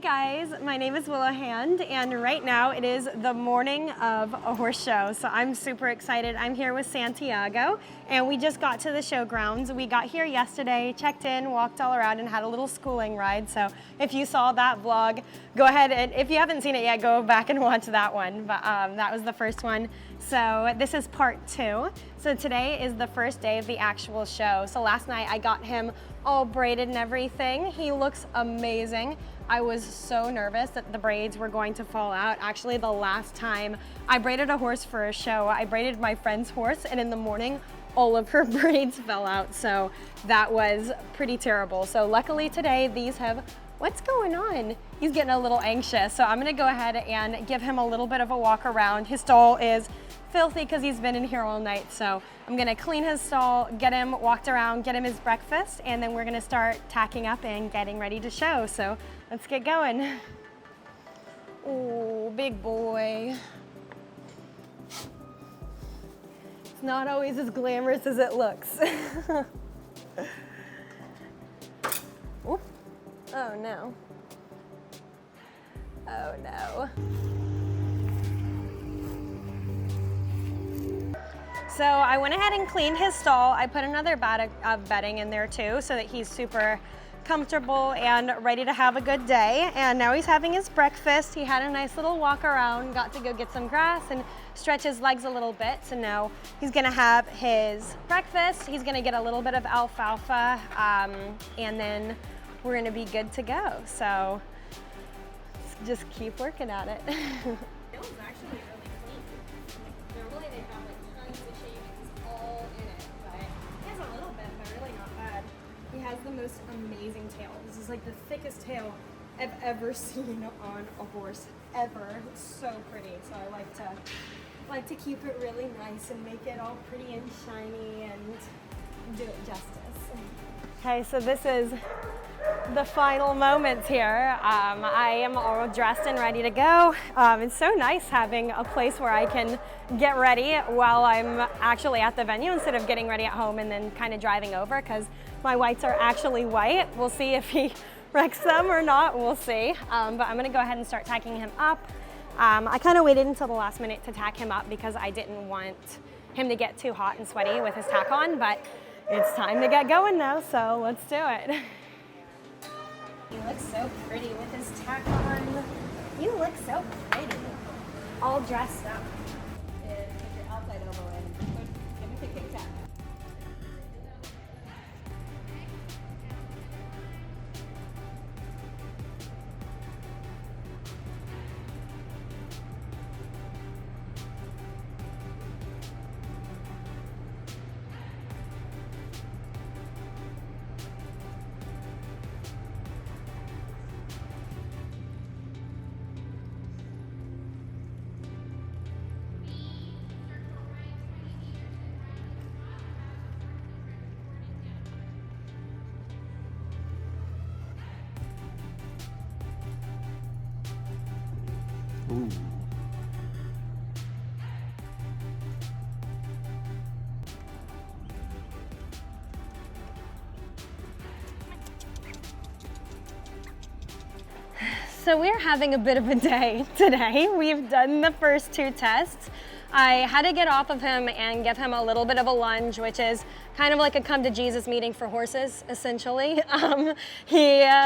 Hi guys, my name is Willow Hand, and right now it is the morning of a horse show, so I'm super excited. I'm here with Santiago, and we just got to the showgrounds. We got here yesterday, checked in, walked all around, and had a little schooling ride. So if you saw that vlog, go ahead, and if you haven't seen it yet, go back and watch that one. But that was the first one. So this is part 2. So today is the first day of the actual show. So last night I got him all braided and everything. He looks amazing. I was so nervous that the braids were going to fall out. Actually, the last time I braided a horse for a show, I braided my friend's horse, and in the morning, all of her braids fell out. So that was pretty terrible. So luckily today, these have, what's going on? He's getting a little anxious. So I'm gonna go ahead and give him a little bit of a walk around. His stall is filthy because he's been in here all night. So I'm gonna clean his stall, get him walked around, get him his breakfast, and then we're gonna start tacking up and getting ready to show. So let's get going. Oh, big boy. It's not always as glamorous as it looks. Oop. Oh no. Oh no. So I went ahead and cleaned his stall. I put another bag of bedding in there too so that he's super comfortable and ready to have a good day. And now he's having his breakfast. He had a nice little walk around, got to go get some grass and stretch his legs a little bit. So now he's gonna have his breakfast. He's gonna get a little bit of alfalfa and then we're gonna be good to go. So let's just keep working at it. It was actually really clean. Normally they have like tons of shavings all in it, but he has a little bit, but really not bad. He has the most amazing tail. This is like the thickest tail I've ever seen on a horse, ever. It's so pretty. So I like to keep it really nice and make it all pretty and shiny and do it justice. Okay, so this is the final moments here. I am all dressed and ready to go. It's so nice having a place where I can get ready while I'm actually at the venue instead of getting ready at home and then kind of driving over, because my whites are actually white. We'll see if he wrecks them or not, we'll see. But I'm gonna go ahead and start tacking him up. I kind of waited until the last minute to tack him up because I didn't want him to get too hot and sweaty with his tack on, but it's time to get going now, so let's do it. He looks so pretty with his tack on. You look so pretty. All dressed up. And put your outside elbow in. Give me the kick tap. Ooh. So we're having a bit of a day today. We've done the first 2 tests. I had to get off of him and give him a little bit of a lunge, which is kind of like a come to Jesus meeting for horses, essentially. The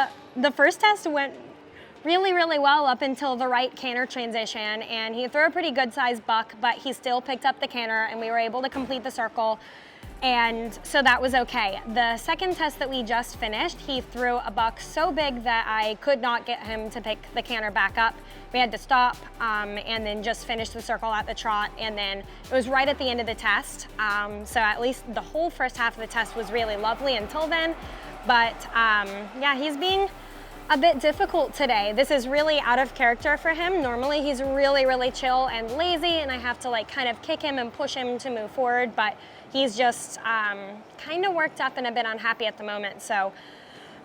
first test went really, really well up until the right canter transition, and he threw a pretty good sized buck, but he still picked up the canter and we were able to complete the circle. And so that was okay. The second test that we just finished, he threw a buck so big that I could not get him to pick the canter back up. We had to stop and then just finish the circle at the trot, and then it was right at the end of the test. So at least the whole first half of the test was really lovely until then. But yeah, he's being a bit difficult today. This is really out of character for him. Normally he's really, really chill and lazy, and I have to like kind of kick him and push him to move forward, but he's just kind of worked up and a bit unhappy at the moment. So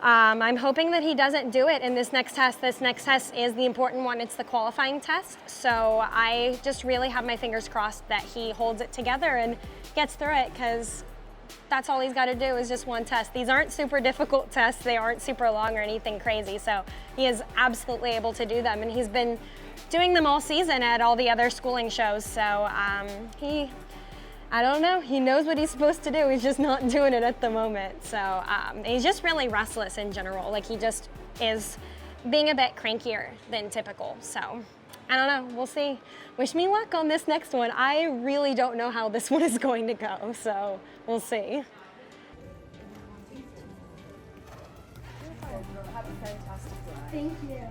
I'm hoping that he doesn't do it in this next test. This next test is the important one. It's the qualifying test. So I just really have my fingers crossed that he holds it together and gets through it, because that's all he's got to do is just one test. These aren't super difficult tests. They aren't super long or anything crazy. So he is absolutely able to do them. And he's been doing them all season at all the other schooling shows. So I don't know, he knows what he's supposed to do. He's just not doing it at the moment. So he's just really restless in general. Like, he just is being a bit crankier than typical. So I don't know, we'll see. Wish me luck on this next one. I really don't know how this one is going to go, so we'll see. Have a fantastic ride. Thank you.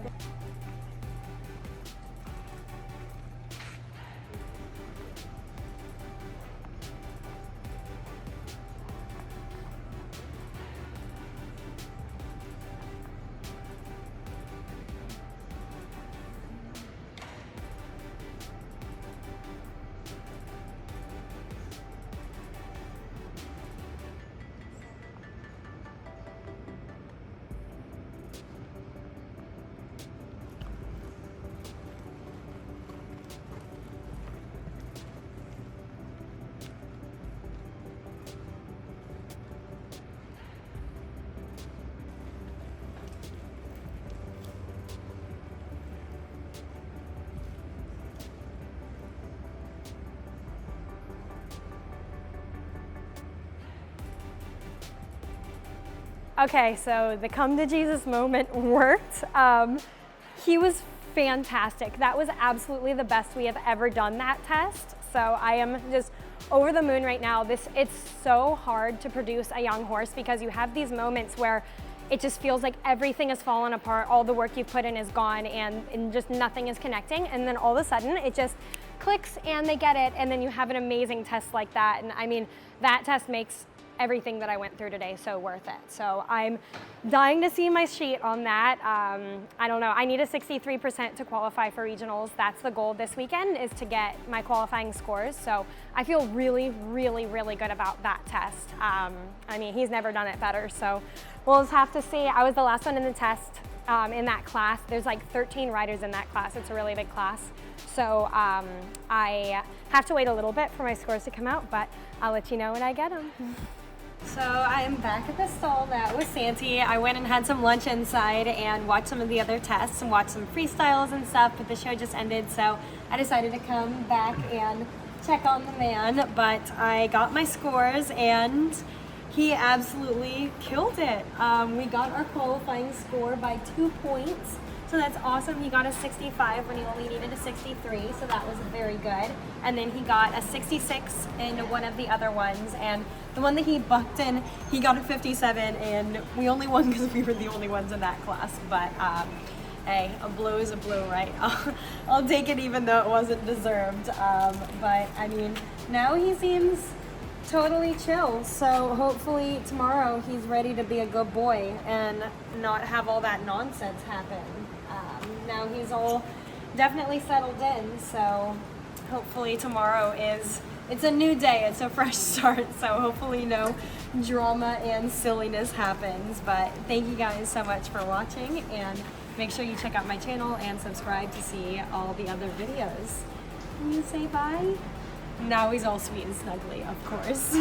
Okay, so the come to Jesus moment worked. He was fantastic. That was absolutely the best we have ever done that test. So I am just over the moon right now. It's so hard to produce a young horse because you have these moments where it just feels like everything has fallen apart, all the work you've put in is gone, and just nothing is connecting. And then all of a sudden it just clicks and they get it, and then you have an amazing test like that. And I mean, that test makes everything that I went through today so worth it. So I'm dying to see my sheet on that. I don't know, I need a 63% to qualify for regionals. That's the goal this weekend, is to get my qualifying scores. So I feel really, really, really good about that test. I mean, he's never done it better, so we'll just have to see. I was the last one in the test in that class. There's like 13 riders in that class. It's a really big class. So I have to wait a little bit for my scores to come out, but I'll let you know when I get them. So I'm back at the stall now with Santi. I went and had some lunch inside and watched some of the other tests and watched some freestyles and stuff, but the show just ended, so I decided to come back and check on the man. But I got my scores and he absolutely killed it. We got our qualifying score by 2 points. So that's awesome. He got a 65 when he only needed a 63, so that was very good. And then he got a 66 in one of the other ones, and the one that he bucked in, he got a 57, and we only won because we were the only ones in that class. But hey, a blow is a blow, right? I'll take it even though it wasn't deserved. But I mean, now he seems totally chill, so hopefully tomorrow he's ready to be a good boy and not have all that nonsense happen. Now he's all definitely settled in, so hopefully tomorrow it's a new day, it's a fresh start, so hopefully no drama and silliness happens. But thank you guys so much for watching, and make sure you check out my channel and subscribe to see all the other videos. Can you say bye? Now he's all sweet and snuggly, of course.